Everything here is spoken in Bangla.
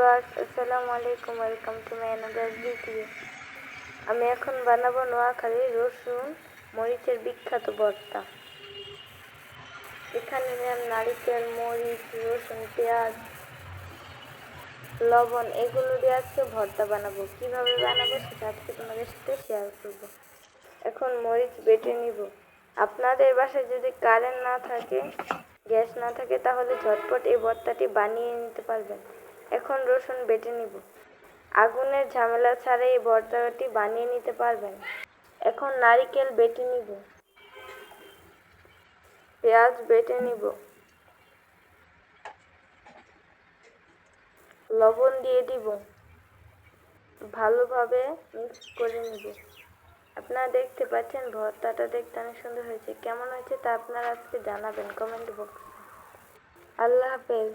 ভিউয়ার্স, আসসালামু আলাইকুম, welcome to my another video. আমি এখন বানাবো নোয়াখালীর রসুন মরিচের বিখ্যাত ভর্তা। এখানে নিলাম নারিকেল, মরিচ, রসুন, পেঁয়াজ, লবণ, এগুলো দিয়ে আজকে ভর্তা বানাবো। কিভাবে বানাবো সেটা আজকে তোমাদের সাথে শেয়ার করবো। এখন মরিচ বেটে নিব। আপনাদের বাসায় যদি কারেন্ট না থাকে, গ্যাস না থাকে, তাহলে ঝটপট এই ভর্তাটি বানিয়ে নিতে পারবেন। এখন রসুন বেটে নিব। আগুনের ঝামেলা ছাড়া এই ভর্তাটি বানিয়ে নিতে পারবেন। এখন নারিকেল বেটে নিব, পেঁয়াজ বেটে নিব, লবণ দিয়ে দিব, ভালোভাবে মিক্স করে নিব। আপনারা দেখতে পাচ্ছেন ভর্তাটা দেখতে অনেক সুন্দর হয়েছে। কেমন হয়েছে তা আপনারা আজকে জানাবেন কমেন্ট বক্সে। আল্লাহ হাফেজ।